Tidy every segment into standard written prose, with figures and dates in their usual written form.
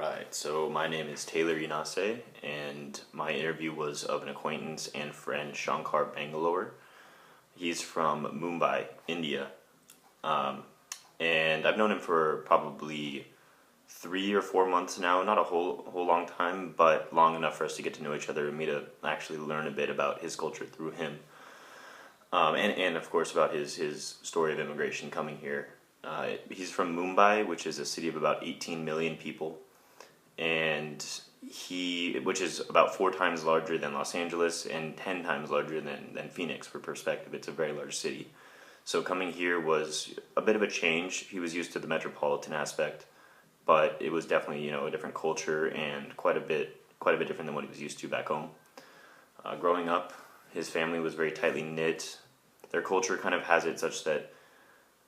Right, so my name is Taylor Inase, and my interview was of an acquaintance and friend, Shankar Bangalore. He's from Mumbai, India, um, and I've known him for probably 3 or 4 months now. Not a whole long time, but long enough for us to get to know each other and me to actually learn a bit about his culture through him, and of course about his story of immigration coming here. He's from Mumbai, which is a city of about 18 million people, and which is about 4 times larger than Los Angeles and 10 times larger than Phoenix. For perspective, it's a very large city. So coming here was a bit of a change. He was used to the metropolitan aspect, but it was definitely a different culture and quite a bit different than what he was used to back home. Growing up, his family was very tightly knit. Their culture kind of has it such that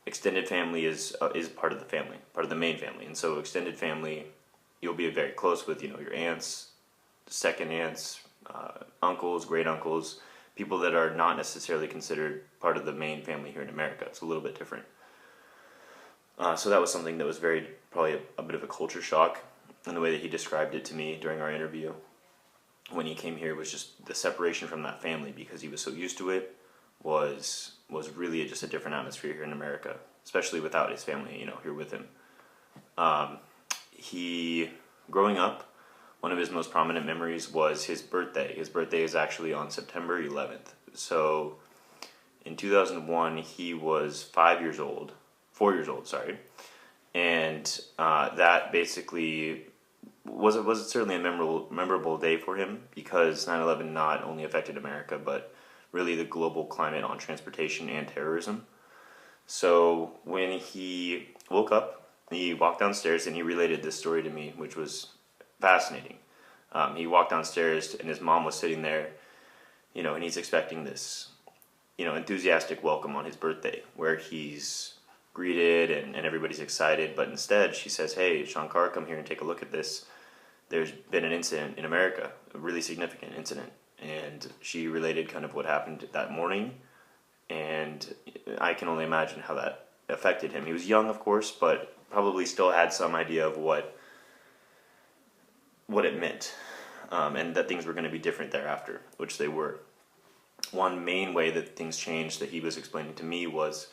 extended family is part of the family, part of the main family, and so extended family, you'll be very close with your aunts, second aunts, uncles, great uncles, people that are not necessarily considered part of the main family here in America. It's a little bit different. So that was something that was probably a bit of a culture shock, and the way that he described it to me during our interview when he came here was just the separation from that family, because he was so used to it, was really just a different atmosphere here in America, especially without his family, here with him. He, growing up, one of his most prominent memories was his birthday. His birthday is actually on September 11th. So in 2001, he was 4 years old, sorry. And that basically was certainly a memorable day for him, because 9/11 not only affected America, but really the global climate on transportation and terrorism. So when he woke up, he walked downstairs and he related this story to me, which was fascinating. He walked downstairs and his mom was sitting there, and he's expecting this, enthusiastic welcome on his birthday, where he's greeted and everybody's excited. But instead, she says, "Hey, Shankar, come here and take a look at this. There's been an incident in America, a really significant incident." And she related kind of what happened that morning, and I can only imagine how that affected him. He was young, of course, but probably still had some idea of what it meant, and that things were going to be different thereafter, which they were. One main way that things changed that he was explaining to me was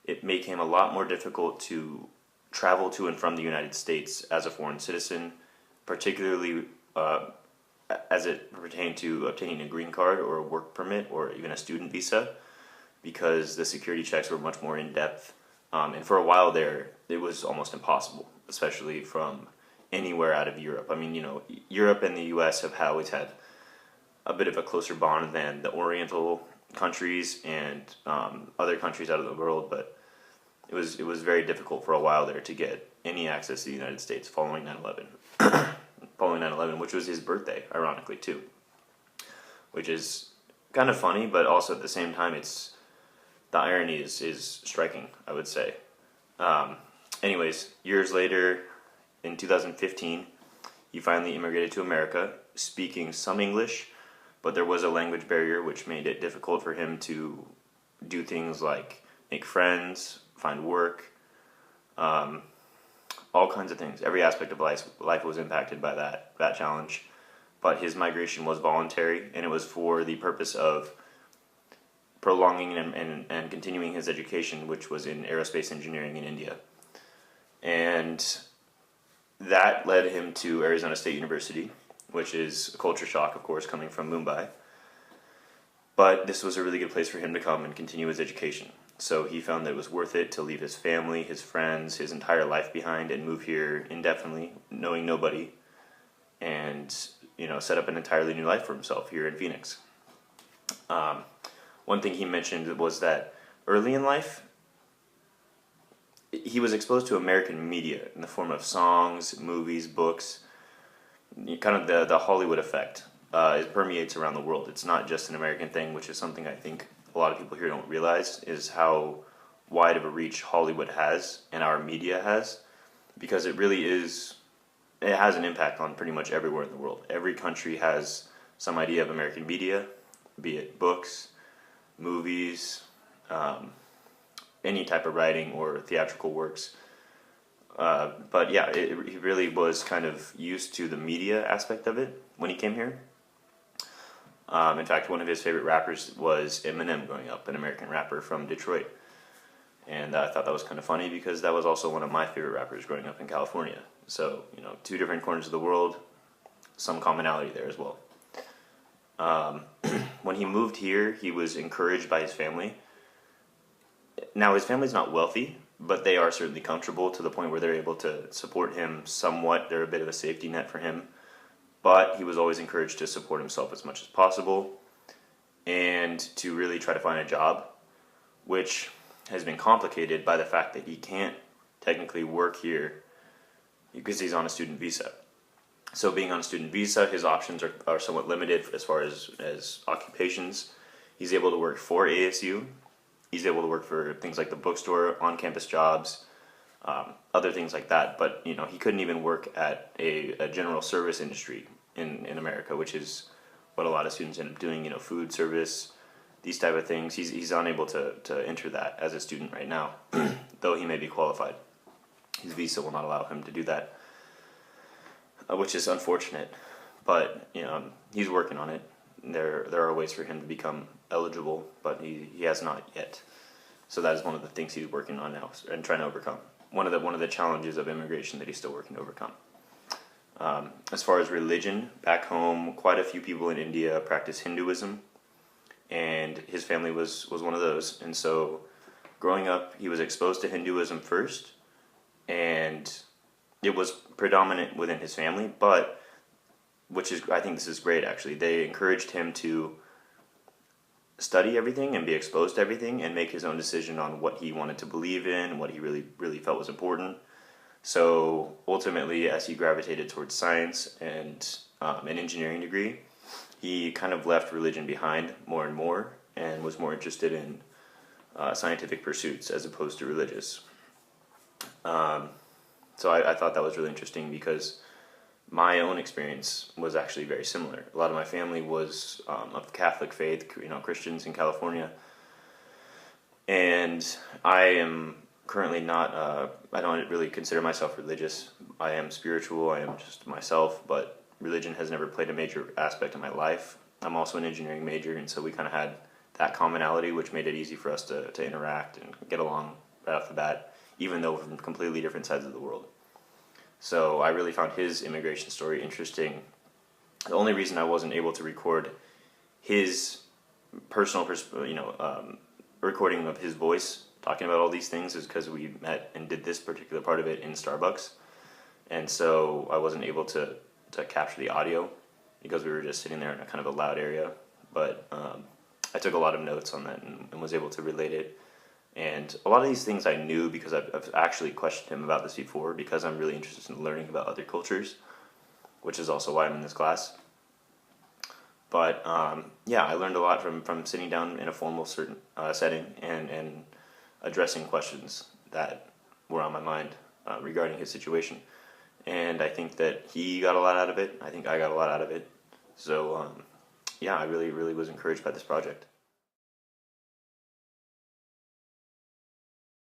it became a lot more difficult to travel to and from the United States as a foreign citizen, particularly as it pertained to obtaining a green card or a work permit or even a student visa, because the security checks were much more in depth. And for a while there, it was almost impossible, especially from anywhere out of Europe. I mean, Europe and the U.S. have always had a bit of a closer bond than the Oriental countries and other countries out of the world, but it was very difficult for a while there to get any access to the United States following 9/11. Following 9/11, which was his birthday, ironically, too. Which is kind of funny, but also at the same time, the irony is striking, I would say. Anyways, years later, in 2015, he finally immigrated to America, speaking some English, but there was a language barrier which made it difficult for him to do things like make friends, find work, all kinds of things. Every aspect of life was impacted by that challenge. But his migration was voluntary, and it was for the purpose of prolonging and continuing his education, which was in aerospace engineering in India. And that led him to Arizona State University, which is a culture shock, of course, coming from Mumbai. But this was a really good place for him to come and continue his education. So he found that it was worth it to leave his family, his friends, his entire life behind and move here indefinitely, knowing nobody, and set up an entirely new life for himself here in Phoenix. One thing he mentioned was that early in life, he was exposed to American media in the form of songs, movies, books, kind of the Hollywood effect. It permeates around the world. It's not just an American thing, which is something I think a lot of people here don't realize, is how wide of a reach Hollywood has and our media has, because it has an impact on pretty much everywhere in the world. Every country has some idea of American media, be it books, movies, any type of writing or theatrical works. But yeah, he really was kind of used to the media aspect of it when he came here. In fact, one of his favorite rappers was Eminem growing up, an American rapper from Detroit. And I thought that was kind of funny because that was also one of my favorite rappers growing up in California. So, two different corners of the world, some commonality there as well. When he moved here, he was encouraged by his family. Now, his family's not wealthy, but they are certainly comfortable to the point where they're able to support him somewhat. They're a bit of a safety net for him. But he was always encouraged to support himself as much as possible and to really try to find a job, which has been complicated by the fact that he can't technically work here because he's on a student visa. So being on a student visa, his options are somewhat limited as far as occupations. He's able to work for ASU. He's able to work for things like the bookstore, on-campus jobs, other things like that. But he couldn't even work at a general service industry in America, which is what a lot of students end up doing. Food service, these type of things. He's unable to enter that as a student right now, though he may be qualified. His visa will not allow him to do that, which is unfortunate. But he's working on it. There are ways for him to become eligible, but he has not yet. So that is one of the things he's working on now and trying to overcome. One of the challenges of immigration that he's still working to overcome. As far as religion, back home, quite a few people in India practice Hinduism, and his family was one of those. And so, growing up, he was exposed to Hinduism first, and it was predominant within his family. But I think this is great actually. They encouraged him to study everything and be exposed to everything and make his own decision on what he wanted to believe in, what he really felt was important. So ultimately, as he gravitated towards science and an engineering degree, he kind of left religion behind more and more and was more interested in scientific pursuits as opposed to religious. So I thought that was really interesting because my own experience was actually very similar. A lot of my family was of Catholic faith, Christians in California. And I am currently not, I don't really consider myself religious. I am spiritual, I am just myself, but religion has never played a major aspect of my life. I'm also an engineering major, and so we kind of had that commonality, which made it easy for us to interact and get along right off the bat, even though we're from completely different sides of the world. So I really found his immigration story interesting. The only reason I wasn't able to record his personal, recording of his voice talking about all these things is because we met and did this particular part of it in Starbucks, and so I wasn't able to capture the audio because we were just sitting there in a kind of a loud area. But I took a lot of notes on that and was able to relate it. And a lot of these things I knew because I've actually questioned him about this before, because I'm really interested in learning about other cultures, which is also why I'm in this class. But yeah, I learned a lot from sitting down in a formal setting and addressing questions that were on my mind regarding his situation. And I think that he got a lot out of it. I think I got a lot out of it. So yeah, I really was encouraged by this project.